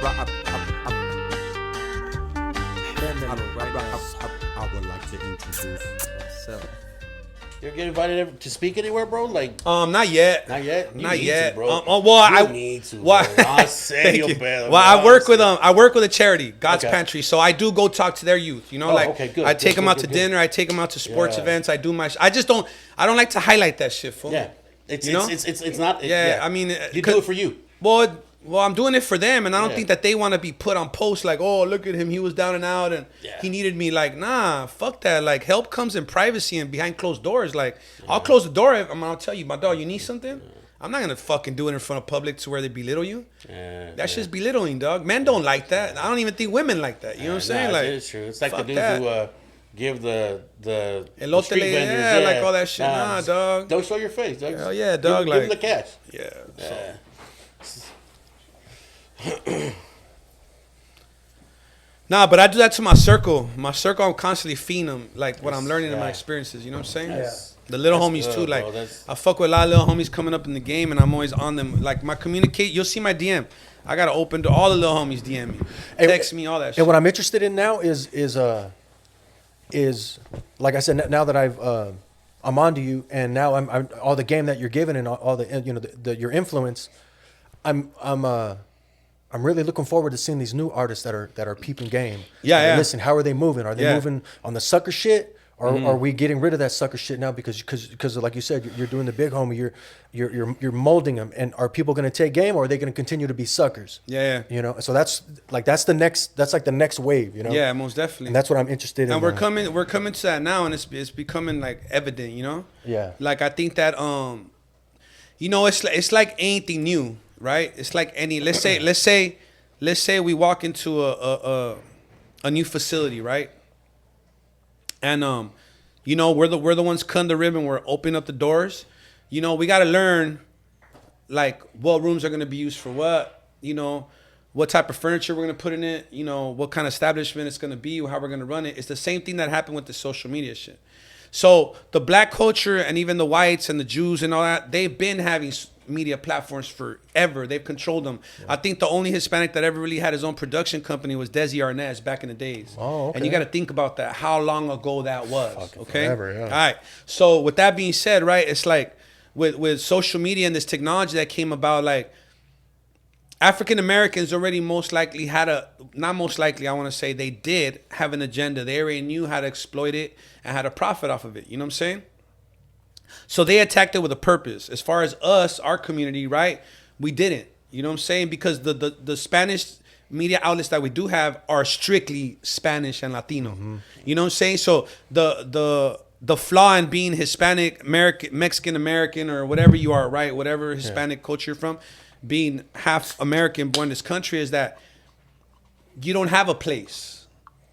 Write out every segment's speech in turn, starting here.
I would like to introduce myself. You ever get invited to speak anywhere, bro? Like, not yet. not yet. You Not need yet. to, bro. Well, you need to. Bro. I said you. Well, I work with a charity, God's Pantry. So I do go talk to their youth. You know, okay, good. I take them out to dinner. I take them out to sports events. I do my. I don't like to highlight that shit, fool. Yeah, it's not. I mean, you do it for you. Well, I'm doing it for them, and I don't think that they want to be put on post like, oh, look at him, he was down and out, and he needed me. Like, nah, fuck that. Like, help comes in privacy and behind closed doors. Like, I'll close the door. I'll tell you, my dog, you need something? I'm not gonna fucking do it in front of public to where they belittle you. That's just belittling, dog. Men don't like that. I don't even think women like that. You know what I'm saying? Like, it is true. It's like the dudes who give the elote, street vendors, like all that shit. Nah, dog. Don't show your face, dog. Hell yeah, dog. Give them the cash. Yeah. Nah, but I do that to my circle. My circle, I'm constantly feeding them, like what I'm learning in my experiences. You know what I'm saying? The little homies good, too. Like, I fuck with a lot of little homies coming up in the game, and I'm always on them. Like, my communicate, you'll see my DM. I got to open to all the little homies DM me. Text me, all that shit. And what I'm interested in now is like I said, now that I'm onto you, and now I'm all the game that you're giving and all the your influence, I'm really looking forward to seeing these new artists that are peeping game. Listen, how are they moving? Are they moving on the sucker shit, or are we getting rid of that sucker shit now? Because like you said, you're doing the big homie. You're molding them, and are people going to take game, or are they going to continue to be suckers? Yeah. You know, so that's like the next wave. You know. Yeah, most definitely. And that's what I'm interested in. And we're coming to that now, and it's becoming like evident. You know. Yeah. Like I think that you know, it's like anything new. Right, it's like any. Let's say we walk into a new facility, right? And you know, we're the ones cutting the ribbon. We're opening up the doors. You know, we got to learn, like, what rooms are going to be used for what. You know, what type of furniture we're going to put in it. You know, what kind of establishment it's going to be, how we're going to run it. It's the same thing that happened with the social media shit. So the black culture and even the whites and the Jews and all that, they've been having media platforms forever. They've controlled them. Yeah. I think the only Hispanic that ever really had his own production company was Desi Arnaz back in the days. Oh, okay. And you got to think about that, how long ago that was. Okay. Forever, yeah. All right. So with that being said, right, it's like with social media and this technology that came about, like, African Americans already most likely not most likely, I want to say they did have an agenda. They already knew how to exploit it and how to profit off of it. You know what I'm saying? So they attacked it with a purpose. As far as us, our community, right? We didn't. You know what I'm saying? Because the Spanish media outlets that we do have are strictly Spanish and Latino. Mm-hmm. You know what I'm saying? So the flaw in being Hispanic, Mexican American, or whatever you are, right? Whatever Hispanic culture you're from, being half American born in this country, is that you don't have a place.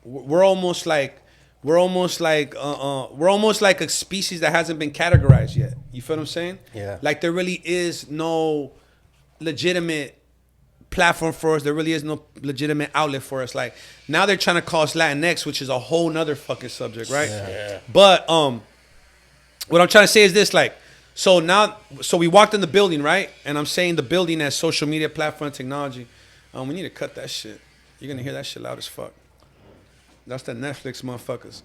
We're almost like a species that hasn't been categorized yet. You feel what I'm saying? Yeah. Like, there really is no legitimate platform for us. There really is no legitimate outlet for us. Like, now they're trying to call us Latinx, which is a whole nother fucking subject, right? Yeah. But what I'm trying to say is this, like, so we walked in the building, right? And I'm saying the building as social media platform technology. We need to cut that shit. You're gonna hear that shit loud as fuck. That's the Netflix motherfuckers.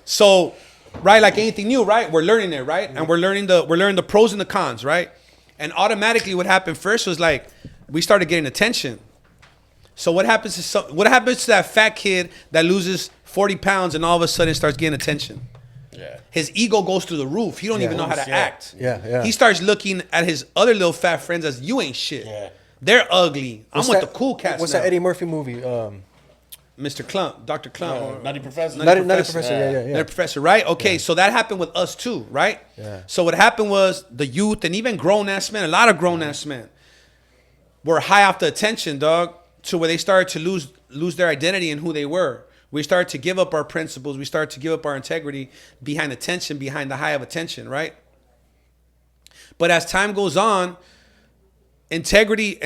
So right, like anything new, right? We're learning it, right? And we're learning the pros and the cons, right? And automatically what happened first was, like, we started getting attention. So what happens to that fat kid that loses 40 pounds and all of a sudden starts getting attention? Yeah. His ego goes through the roof. He don't even know how to act. Yeah. He starts looking at his other little fat friends as, you ain't shit. Yeah. They're ugly. I'm with the cool cats. What's now. that Eddie Murphy movie? Mr. Clump, Dr. Clump. Nutty Professor. Nutty Professor, yeah. Nutty Professor, right? Okay, so that happened with us too, right? Yeah. So what happened was the youth and even grown-ass men, a lot of grown-ass men, were high off the attention, dog, to where they started to lose their identity and who they were. We started to give up our principles. We started to give up our integrity behind attention, behind the high of attention, right? But as time goes on, integrity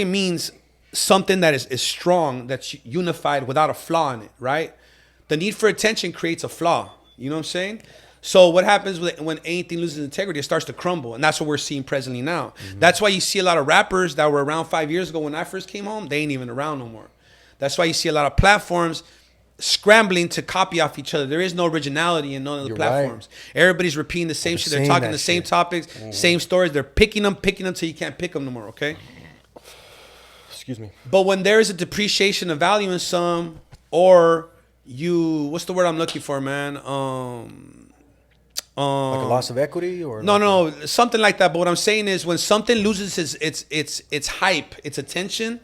means something that is strong, that's unified without a flaw in it, right? The need for attention creates a flaw. You know what I'm saying? So what happens when anything loses integrity? It starts to crumble, and that's what we're seeing presently now. That's why you see a lot of rappers that were around 5 years ago when I first came home. They ain't even around no more. That's why you see a lot of platforms scrambling to copy off each other. There is no originality in none of the platforms. Right. Everybody's repeating the same shit. They're talking the same topics, same stories. They're picking them till you can't pick them no more. Okay. Excuse me. But when there is a depreciation of value in some, or what's the word I'm looking for, man? Like a loss of equity, or no, something like that. But what I'm saying is, when something loses its hype, its attention,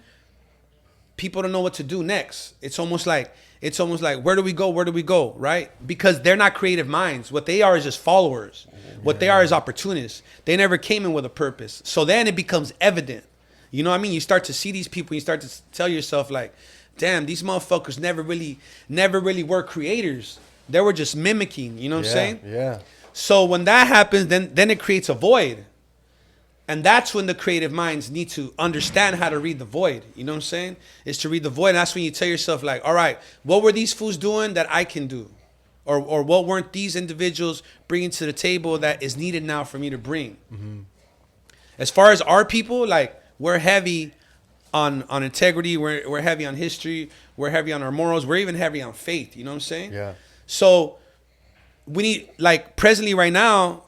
people don't know what to do next. It's almost like where do we go, right? Because they're not creative minds. What they are is just followers. What they are is opportunists. They never came in with a purpose. So then it becomes evident. You know what I mean? You start to see these people. You start to tell yourself like, damn, these motherfuckers never really were creators. They were just mimicking. You know what I'm saying? Yeah. So when that happens, then it creates a void. And that's when the creative minds need to understand how to read the void. You know what I'm saying? Is to read the void. And that's when you tell yourself like, all right, what were these fools doing that I can do? Or what weren't these individuals bringing to the table that is needed now for me to bring? Mm-hmm. As far as our people, like, we're heavy on integrity. We're heavy on history. We're heavy on our morals. We're even heavy on faith. You know what I'm saying? Yeah. So we need, like, presently right now,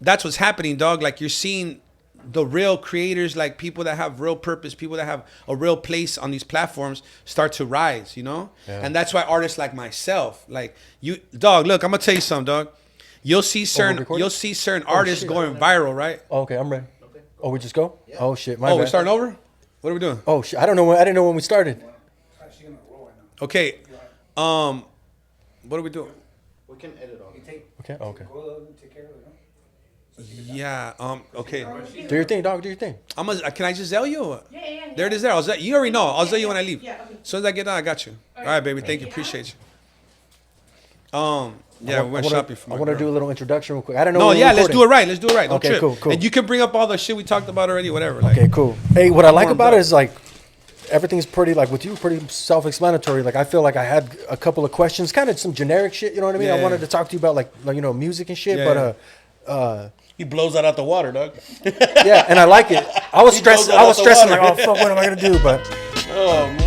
that's what's happening, dog. Like, you're seeing the real creators, like people that have real purpose, people that have a real place on these platforms start to rise, you know? Yeah. And that's why artists like myself, like you, dog, look, I'm gonna tell you something, dog. You'll see certain artists going viral, right? Oh, okay, I'm ready. Okay. Oh, we just go? Yeah. Oh shit, my bad. we're starting over? What are we doing? Oh shit, I didn't know when we started. Okay. What are we doing? We can edit all. Okay, okay. Yeah. Okay. Do your thing, dog. Do your thing. Can I just zell you? Yeah. There it is. There. You already know. I'll zell you when I leave. Yeah. Okay. As soon as I get done, I got you. All right, baby. Thank you. Appreciate you. Yeah, we went shopping for my I want to do a little introduction real quick. I don't know. No, yeah, let's do it right. Don't okay, trip. cool. And you can bring up all the shit we talked about already, whatever. Like, okay, cool. Hey, what I like about it is like everything's pretty, like with you, pretty self-explanatory. Like I feel like I had a couple of questions, kind of some generic shit. You know what I mean? Yeah, I wanted to talk to you about like music and shit, but he blows that out the water, dog. Yeah, and I like it. I was stressing like, oh fuck, what am I gonna do? But oh man.